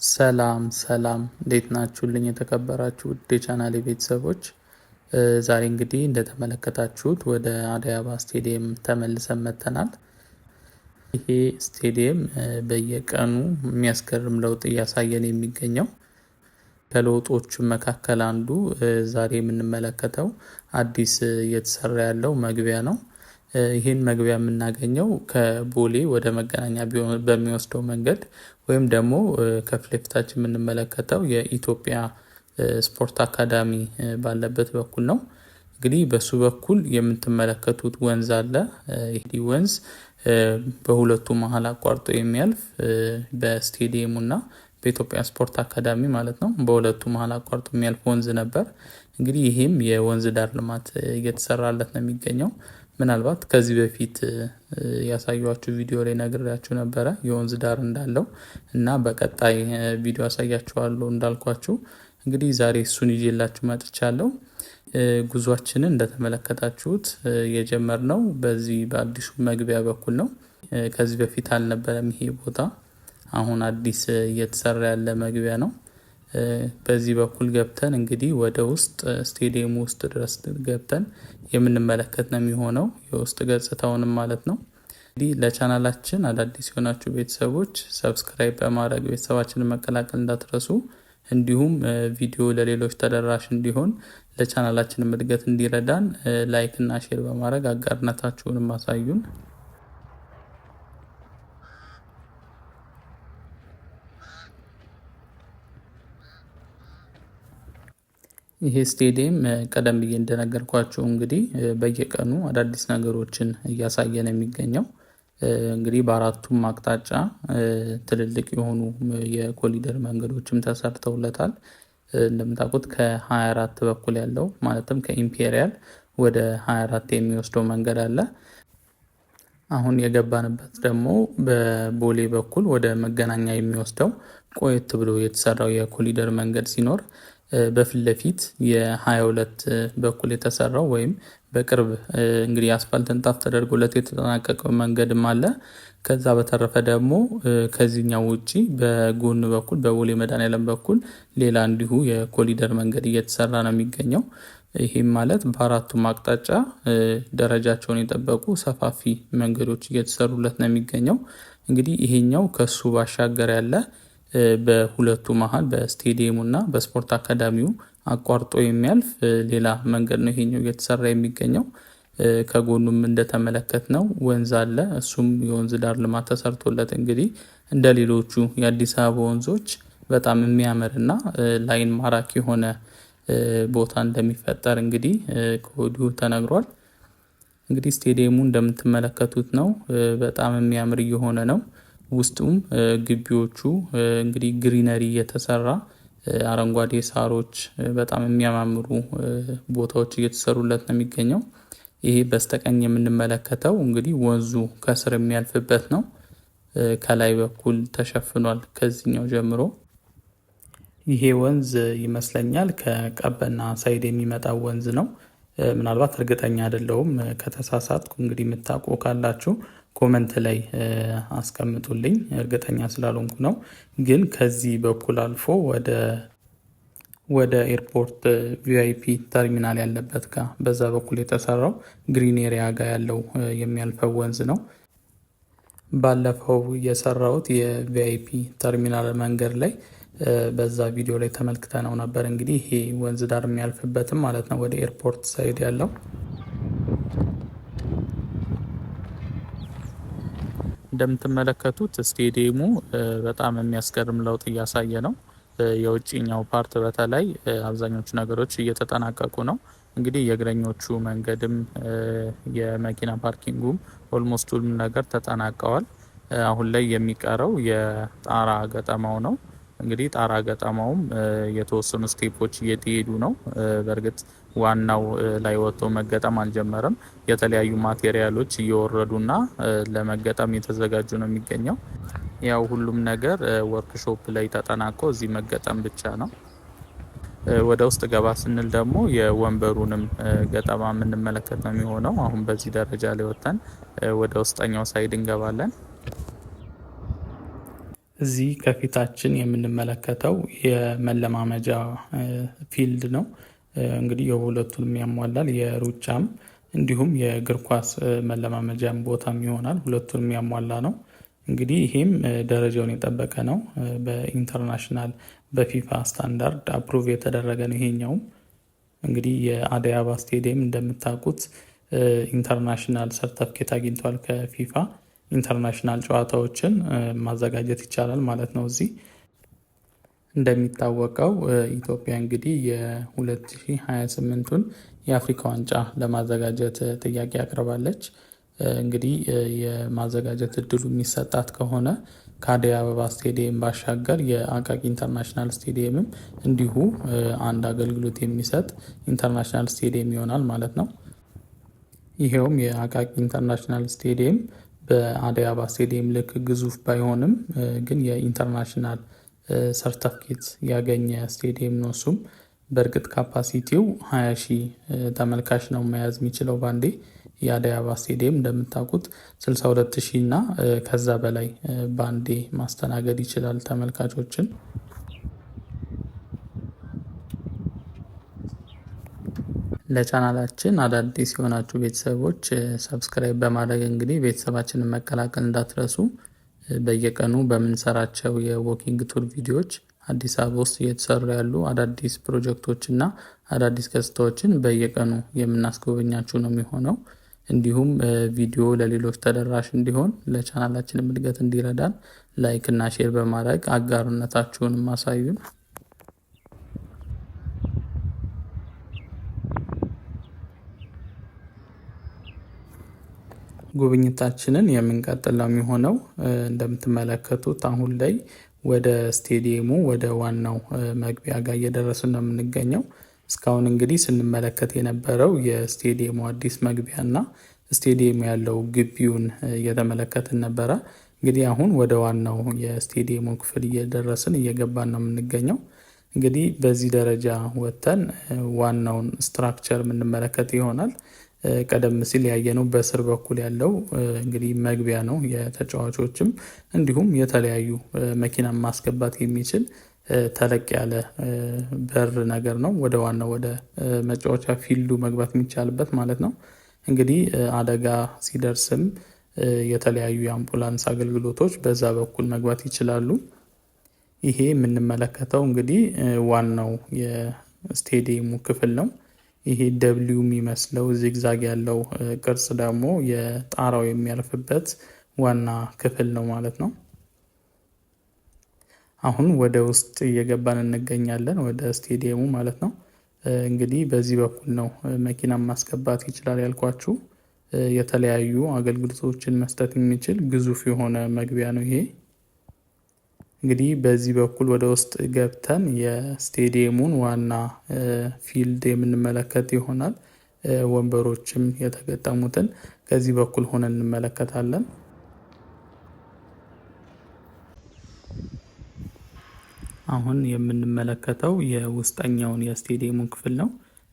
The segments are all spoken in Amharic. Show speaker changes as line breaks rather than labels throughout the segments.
ሰላም ሰላም እንዴት ናችሁልኝ? የተከበራችሁ ውድ የቻናሌ ቤተሰቦች ዛሬ እንግዲህ እንደተመለከታችሁት ወደ አዲስ አበባ ስቴዲየም ተመልሰን መጥተናል። ይሄ ስቴዲየም በየቀኑ የሚያስገርም ለውጥ እያሳየን የሚገኘው ከለውጦቹ መካከል አንዱ ዛሬ የምንመለከተው አዲስ እየተሰራ ያለው መግቢያ ነው። ይህን መግቢያ የምናገኘው ከቦሌ ወደ መገናኛ በሚወስደው መንገድ ወይም ደግሞ ከፊት ለፊታችን የምንመለከተው የኢትዮጵያ ስፖርት አካዳሚ ባለበት በኩል ነው። እንግዲህ በሱ በኩል የምትመለከቱት ወንዝ አለ። ይህ ወንዝ በሁለቱ መሀል አቋርጦ የሚያልፍ በስቴዲየሙና በኢትዮጵያ ስፖርት አካዳሚ ማለት ነው። በሁለቱ መሀል አቋርጦ የሚያልፍ ወንዝ ነበር። እንግዲህ ይሄም የወንዝ ዳር ልማት እየተሰራለት ነው የሚገኘው። ምናልባት ከዚህ በፊት ያሳያችሁ ቪዲዮ ላይ ነግሬያችሁ ነበረ የወንዝ ዳር እንዳለው እና በቀጣይ ቪዲዮ አሳያችኋለሁ እንዳልኳችሁ። እንግዲህ ዛሬ እሱን ይዤላችሁ መጥቻለሁ። ጉዟችንን እንደተመለከታችሁት የጀመርነው በዚህ በአዲሱ መግቢያ በኩል ነው። ከዚህ በፊት አልነበረም ይሄ ቦታ። አሁን አዲስ እየተሰራ ያለ መግቢያ ነው። በዚህ በኩል ገብተን እንግዲህ ወደ ውስጥ ስቴዲየሙ ውስጥ ድረስ ገብተን የምንመለከት ነው የሚሆነው የውስጥ ገጽታውንም ማለት ነው። እንግዲህ ለቻናላችን አዳዲስ የሆናችሁ ቤተሰቦች ሰብስክራይብ በማድረግ ቤተሰባችንን መቀላቀል እንዳትረሱ። እንዲሁም ቪዲዮ ለሌሎች ተደራሽ እንዲሆን ለቻናላችን እድገት እንዲረዳን ላይክ እና ሼር በማድረግ አጋርነታችሁንም አሳዩን። ይሄ ስቴዲየም ቀደም ብዬ እንደነገርኳችሁ እንግዲህ በየቀኑ አዳዲስ ነገሮችን እያሳየን የሚገኘው እንግዲህ በአራቱም አቅጣጫ ትልልቅ የሆኑ የኮሊደር መንገዶችም ተሰርተውለታል። እንደምታውቁት ከ24 በኩል ያለው ማለትም ከኢምፔሪያል ወደ 24 የሚወስደው መንገድ አለ። አሁን የገባንበት ደግሞ በቦሌ በኩል ወደ መገናኛ የሚወስደው ቆየት ብሎ የተሰራው የኮሊደር መንገድ ሲኖር በፊት ለፊት የ22 በኩል የተሰራው ወይም በቅርብ እንግዲህ አስፋልት ንጣፍ ተደርጎለት የተጠናቀቀው መንገድም አለ። ከዛ በተረፈ ደግሞ ከዚህኛው ውጪ በጎን በኩል በቦሌ መድኃኔዓለም በኩል ሌላ እንዲሁ የኮሊደር መንገድ እየተሰራ ነው የሚገኘው። ይሄም ማለት በአራቱም አቅጣጫ ደረጃቸውን የጠበቁ ሰፋፊ መንገዶች እየተሰሩለት ነው የሚገኘው። እንግዲህ ይሄኛው ከሱ ባሻገር ያለ በሁለቱ መሀል በስቴዲየሙና በስፖርት አካዳሚው አቋርጦ የሚያልፍ ሌላ መንገድ ነው ይሄኛው እየተሰራ የሚገኘው። ከጎኑም እንደተመለከትነው ወንዝ አለ። እሱም የወንዝ ዳር ልማት ተሰርቶለት እንግዲህ እንደ ሌሎቹ የአዲስ አበባ ወንዞች በጣም የሚያምርና ላይን ማራኪ የሆነ ቦታ እንደሚፈጠር እንግዲህ ከወዲሁ ተነግሯል። እንግዲህ ስቴዲየሙ እንደምትመለከቱት ነው። በጣም የሚያምር እየሆነ ነው። ውስጡም ግቢዎቹ እንግዲህ ግሪነሪ የተሰራ አረንጓዴ ሳሮች በጣም የሚያማምሩ ቦታዎች እየተሰሩለት ነው የሚገኘው። ይሄ በስተቀኝ የምንመለከተው እንግዲህ ወንዙ ከስር የሚያልፍበት ነው። ከላይ በኩል ተሸፍኗል ከዚህኛው ጀምሮ። ይሄ ወንዝ ይመስለኛል ከቀበና ሳይድ የሚመጣው ወንዝ ነው። ምናልባት እርግጠኛ አይደለሁም። ከተሳሳትኩ እንግዲህ የምታውቁ ካላችሁ ኮመንት ላይ አስቀምጡልኝ። እርግጠኛ ስላልሆንኩ ነው። ግን ከዚህ በኩል አልፎ ወደ ኤርፖርት ቪአይፒ ተርሚናል ያለበት ጋር በዛ በኩል የተሰራው ግሪን ኤሪያ ጋር ያለው የሚያልፈው ወንዝ ነው። ባለፈው የሰራሁት የቪአይፒ ተርሚናል መንገድ ላይ በዛ ቪዲዮ ላይ ተመልክተነው ነበር። እንግዲህ ይሄ ወንዝ ዳር የሚያልፍበትም ማለት ነው ወደ ኤርፖርት ሳይድ ያለው። እንደምትመለከቱት ስቴዲየሙ በጣም የሚያስገርም ለውጥ እያሳየ ነው። የውጭኛው ፓርት በተለይ አብዛኞቹ ነገሮች እየተጠናቀቁ ነው። እንግዲህ የእግረኞቹ መንገድም የመኪና ፓርኪንጉም ኦልሞስት ሁሉም ነገር ተጠናቀዋል። አሁን ላይ የሚቀረው የጣራ ገጠማው ነው። እንግዲህ ጣራ ገጠማውም የተወሰኑ ስቴፖች እየተሄዱ ነው። በእርግጥ ዋናው ላይ ወጥቶ መገጠም አልጀመረም። የተለያዩ ማቴሪያሎች እየወረዱና ለመገጠም የተዘጋጁ ነው የሚገኘው። ያው ሁሉም ነገር ወርክሾፕ ላይ ተጠናቆ እዚህ መገጠም ብቻ ነው። ወደ ውስጥ ገባ ስንል ደግሞ የወንበሩንም ገጠማ የምንመለከት ነው የሚሆነው። አሁን በዚህ ደረጃ ላይ ወጥተን ወደ ውስጠኛው ሳይድ እንገባለን። እዚህ ከፊታችን የምንመለከተው የመለማመጃ ፊልድ ነው። እንግዲህ የሁለቱንም ያሟላል። የሩጫም እንዲሁም የእግር ኳስ መለማመጃም ቦታም ይሆናል። ሁለቱንም ያሟላ ነው። እንግዲህ ይሄም ደረጃውን የጠበቀ ነው። በኢንተርናሽናል በፊፋ ስታንዳርድ አፕሩቭ የተደረገ ነው። ይሄኛውም እንግዲህ የአደይ አበባ ስቴዲየም እንደምታውቁት ኢንተርናሽናል ሰርተፍኬት አግኝቷል ከፊፋ። ኢንተርናሽናል ጨዋታዎችን ማዘጋጀት ይቻላል ማለት ነው። እዚህ እንደሚታወቀው ኢትዮጵያ እንግዲህ የ2028ቱን የአፍሪካ ዋንጫ ለማዘጋጀት ጥያቄ አቅርባለች። እንግዲህ የማዘጋጀት እድሉ የሚሰጣት ከሆነ ከአደይ አበባ ስቴዲየም ባሻገር የአቃቂ ኢንተርናሽናል ስቴዲየምም እንዲሁ አንድ አገልግሎት የሚሰጥ ኢንተርናሽናል ስቴዲየም ይሆናል ማለት ነው። ይሄውም የአቃቂ ኢንተርናሽናል ስቴዲየም በአደይ አበባ ስቴዲየም ልክ ግዙፍ ባይሆንም ግን የኢንተርናሽናል ሰርተፍኬት ያገኘ ስቴዲየም ነው። እሱም በእርግጥ ካፓሲቲው 20,000 ተመልካች ነው መያዝ የሚችለው ባንዴ። የአደይ አበባ ስቴዲየም እንደምታውቁት 62,000 እና ከዛ በላይ ባንዴ ማስተናገድ ይችላል ተመልካቾችን። ለቻናላችን አዳዲስ የሆናችሁ ቤተሰቦች ሰብስክራይብ በማድረግ እንግዲህ ቤተሰባችንን መቀላቀል እንዳትረሱ። በየቀኑ በምንሰራቸው የዎኪንግ ቱር ቪዲዮዎች አዲስ አበባ ውስጥ እየተሰሩ ያሉ አዳዲስ ፕሮጀክቶች እና አዳዲስ ገጽታዎችን በየቀኑ የምናስጎበኛችሁ ነው የሚሆነው። እንዲሁም ቪዲዮ ለሌሎች ተደራሽ እንዲሆን ለቻናላችን እድገት እንዲረዳን ላይክ እና ሼር በማድረግ አጋርነታችሁን ማሳዩን። ጉብኝታችንን የምንቀጥል ነው የሚሆነው። እንደምትመለከቱት አሁን ላይ ወደ ስቴዲየሙ ወደ ዋናው መግቢያ ጋር እየደረስን ነው የምንገኘው። እስካሁን እንግዲህ ስንመለከት የነበረው የስቴዲየሙ አዲስ መግቢያ እና ስቴዲየሙ ያለው ግቢውን እየተመለከትን ነበረ። እንግዲህ አሁን ወደ ዋናው የስቴዲየሙ ክፍል እየደረስን እየገባን ነው የምንገኘው። እንግዲህ በዚህ ደረጃ ወጥተን ዋናውን ስትራክቸር የምንመለከት ይሆናል። ቀደም ሲል ያየነው በስር በኩል ያለው እንግዲህ መግቢያ ነው። የተጫዋቾችም እንዲሁም የተለያዩ መኪና ማስገባት የሚችል ተለቅ ያለ በር ነገር ነው። ወደ ዋናው ወደ መጫወቻ ፊልዱ መግባት የሚቻልበት ማለት ነው። እንግዲህ አደጋ ሲደርስም የተለያዩ የአምቡላንስ አገልግሎቶች በዛ በኩል መግባት ይችላሉ። ይሄ የምንመለከተው እንግዲህ ዋናው የስቴዲየሙ ክፍል ነው። ይሄ ደብሊው የሚመስለው ዚግዛግ ያለው ቅርጽ ደግሞ የጣራው የሚያርፍበት ዋና ክፍል ነው ማለት ነው። አሁን ወደ ውስጥ እየገባን እንገኛለን፣ ወደ ስቴዲየሙ ማለት ነው። እንግዲህ በዚህ በኩል ነው መኪና ማስገባት ይችላል ያልኳችሁ። የተለያዩ አገልግሎቶችን መስጠት የሚችል ግዙፍ የሆነ መግቢያ ነው ይሄ። እንግዲህ በዚህ በኩል ወደ ውስጥ ገብተን የስቴዲየሙን ዋና ፊልድ የምንመለከት ይሆናል። ወንበሮችም የተገጠሙትን ከዚህ በኩል ሆነን እንመለከታለን። አሁን የምንመለከተው የውስጠኛውን የስቴዲየሙን ክፍል ነው።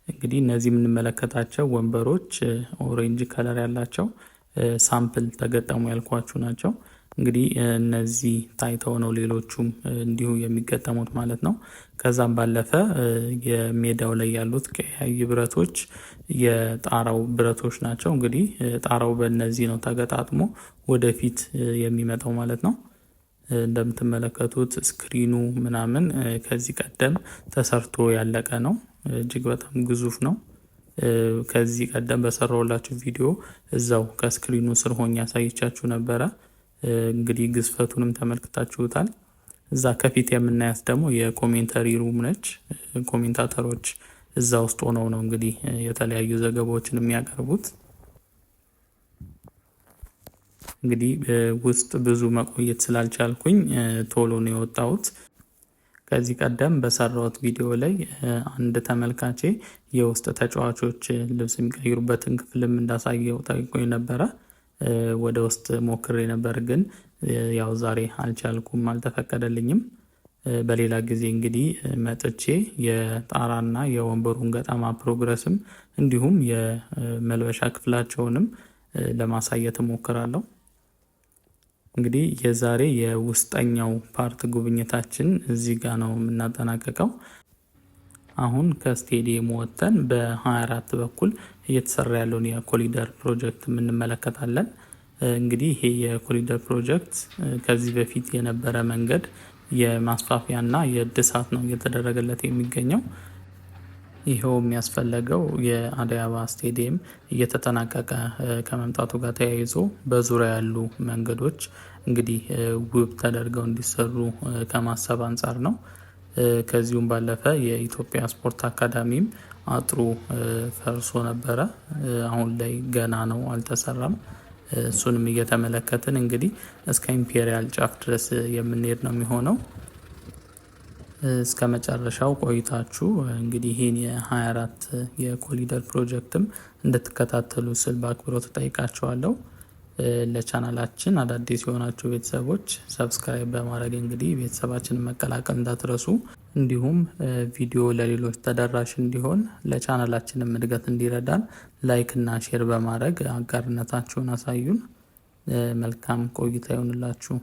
እንግዲህ እነዚህ የምንመለከታቸው ወንበሮች ኦሬንጅ ከለር ያላቸው ሳምፕል ተገጠሙ ያልኳችሁ ናቸው። እንግዲህ እነዚህ ታይተው ነው ሌሎቹም እንዲሁ የሚገጠሙት ማለት ነው። ከዛም ባለፈ የሜዳው ላይ ያሉት ቀያይ ብረቶች የጣራው ብረቶች ናቸው። እንግዲህ ጣራው በእነዚህ ነው ተገጣጥሞ ወደፊት የሚመጣው ማለት ነው። እንደምትመለከቱት ስክሪኑ ምናምን ከዚህ ቀደም ተሰርቶ ያለቀ ነው። እጅግ በጣም ግዙፍ ነው። ከዚህ ቀደም በሰራሁላችሁ ቪዲዮ እዛው ከስክሪኑ ስር ሆኜ ያሳይቻችሁ ነበረ። እንግዲህ ግዝፈቱንም ተመልክታችሁታል። እዛ ከፊት የምናያት ደግሞ የኮሜንተሪ ሩም ነች። ኮሜንታተሮች እዛ ውስጥ ሆነው ነው እንግዲህ የተለያዩ ዘገባዎችን የሚያቀርቡት። እንግዲህ ውስጥ ብዙ መቆየት ስላልቻልኩኝ ቶሎ ነው የወጣሁት። ከዚህ ቀደም በሰራሁት ቪዲዮ ላይ አንድ ተመልካቼ የውስጥ ተጫዋቾች ልብስ የሚቀይሩበትን ክፍልም እንዳሳየው ጠይቆኝ ነበረ። ወደ ውስጥ ሞክሬ ነበር፣ ግን ያው ዛሬ አልቻልኩም፣ አልተፈቀደልኝም። በሌላ ጊዜ እንግዲህ መጥቼ የጣራና የወንበሩን ገጠማ ፕሮግረስም እንዲሁም የመልበሻ ክፍላቸውንም ለማሳየት እሞክራለሁ። እንግዲህ የዛሬ የውስጠኛው ፓርት ጉብኝታችን እዚህ ጋር ነው የምናጠናቀቀው። አሁን ከስቴዲየሙ ወጥተን በ24 በኩል እየተሰራ ያለውን የኮሪደር ፕሮጀክት እንመለከታለን። እንግዲህ ይሄ የኮሪደር ፕሮጀክት ከዚህ በፊት የነበረ መንገድ የማስፋፊያና የእድሳት ነው እየተደረገለት የሚገኘው። ይኸው የሚያስፈለገው የአዲስ አበባ ስቴዲየም እየተጠናቀቀ ከመምጣቱ ጋር ተያይዞ በዙሪያ ያሉ መንገዶች እንግዲህ ውብ ተደርገው እንዲሰሩ ከማሰብ አንጻር ነው። ከዚሁም ባለፈ የኢትዮጵያ ስፖርት አካዳሚም አጥሩ ፈርሶ ነበረ። አሁን ላይ ገና ነው፣ አልተሰራም። እሱንም እየተመለከትን እንግዲህ እስከ ኢምፔሪያል ጫፍ ድረስ የምንሄድ ነው የሚሆነው። እስከ መጨረሻው ቆይታችሁ እንግዲህ ይህን የ24 የኮሪደር ፕሮጀክትም እንድትከታተሉ ስል በአክብሮት እጠይቃችኋለሁ። ለቻናላችን አዳዲስ የሆናችሁ ቤተሰቦች ሰብስክራይብ በማድረግ እንግዲህ ቤተሰባችንን መቀላቀል እንዳትረሱ። እንዲሁም ቪዲዮ ለሌሎች ተደራሽ እንዲሆን ለቻናላችንም እድገት እንዲረዳን ላይክ እና ሼር በማድረግ አጋርነታችሁን አሳዩን። መልካም ቆይታ ይሆንላችሁ።